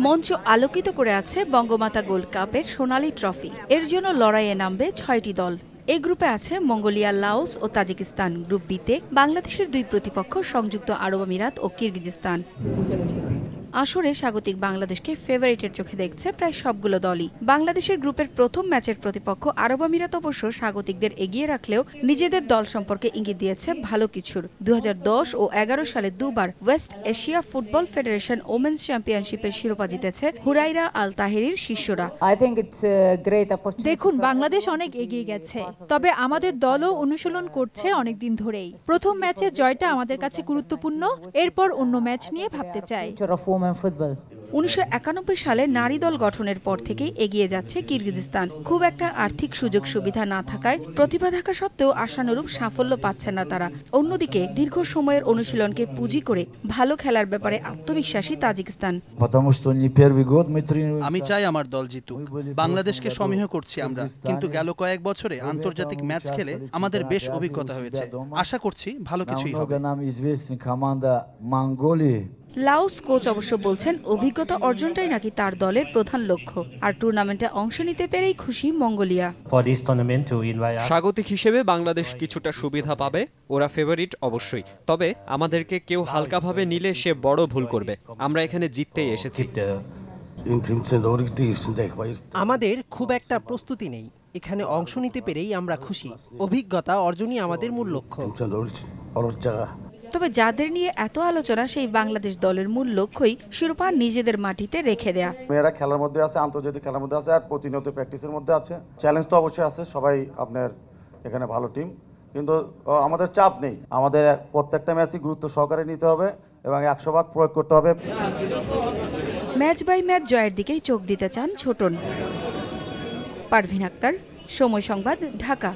মঞ্চ আলোকিত করে আছে বঙ্গমাতা গোল্ড কাপের সোনালী ট্রফি। এর জন্য লড়াইয়ে নামবে ৬টি দল। এই গ্রুপে আছে মঙ্গোলিয়া, লাওস ও তাজিকিস্তান। গ্রুপ বিতে বাংলাদেশের দুই প্রতিপক্ষ সংযুক্ত আরব আমিরাত ও কিরগিজস্তান। আসরে স্বাগতিক বাংলাদেশকে ফেভারিটের চোখে দেখছে প্রায় সবগুলো দলই। বাংলাদেশের গ্রুপের প্রথম ম্যাচের প্রতিপক্ষ আরব আমিরাত অবশ্য স্বাগতিকদের এগিয়ে রাখলেও নিজেদের দল সম্পর্কে ইঙ্গিত দিয়েছে ভালো কিছুর। ২০১০ ও ১১ সালে দুবার West Asia football federation women's চ্যাম্পিয়নশিপের শিরোপা জিতেছে হুরাইরা আল তাহেরির শিষ্যরা। দেখুন, বাংলাদেশ অনেক এগিয়ে গেছে, তবে আমাদের দলও অনুশীলন করছে অনেকদিন ধরেই। প্রথম ম্যাচের জয়টা আমাদের কাছে গুরুত্বপূর্ণ, এরপর অন্য ম্যাচ নিয়ে ভাবতে চাই। ১৯৯১ সালে নারী দল গঠনের পর থেকেই এগিয়ে যাচ্ছে কিরগিজস্তান। খুব একটা আর্থিক সুযোগ সুবিধা না থাকায় প্রতিভা থাকা সত্ত্বেও আশানুরূপ সাফল্য পাচ্ছে না তারা। অন্যদিকে দীর্ঘ সময়ের অনুশীলনকে পুঁজি করে ভালো খেলার ব্যাপারে আত্মবিশ্বাসী তাজিকিস্তান। আমি চাই আমার দল জিতুক। বাংলাদেশকে সমীহ করছি আমরা, কিন্তু গেল কয়েক বছরে আন্তর্জাতিক ম্যাচ খেলে আমাদের বেশ অভিজ্ঞতা হয়েছে। আশা করছি ভালো কিছুই হবে। লাওস কোচ অবশ্য বলছেন অভিজ্ঞতা অর্জনটাই নাকি তার দলের প্রধান লক্ষ্য। আর টুর্নামেন্টে অংশ নিতে পেরেই খুশি মঙ্গোলিয়া। স্বাগতিক হিসেবে বাংলাদেশ কিছুটা সুবিধা পাবে, ওরা ফেভারিট অবশ্যই। তবে আমাদেরকে কেউ হালকাভাবে নিলে সে বড় ভুল করবে। আমরা এখানে জিততেই এসেছি। আমাদের খুব একটা প্রস্তুতি নেই, এখানে অংশ নিতে পেরেই আমরা খুশি। অভিজ্ঞতা অর্জনই আমাদের মূল লক্ষ্য। তবে যাদের নিয়ে এত আলোচনা, সেই বাংলাদেশ দলের মূল লক্ষ্যই শিরোপা নিজেদের মাটিতে রেখে দেয়া। মেয়েরা খেলার মধ্যে আছে, আন্তর্জাতিক খেলার মধ্যে আছে, আর প্রতিনিয়ত প্র্যাকটিসের মধ্যে আছে। চ্যালেঞ্জ তো অবশ্যই আছে, সবাই আপনার এখানে ভালো টিম, কিন্তু আমাদের চাপ নেই। আমাদের প্রত্যেকটা ম্যাচই গুরুত্ব সহকারে নিতে হবে এবং ১০০% প্রয়োগ করতে হবে। ম্যাচ বাই ম্যাচ জয়ের দিকেই চোখ দিতে চান ছোটন। পারভিন আক্তার, সময় সংবাদ, ঢাকা।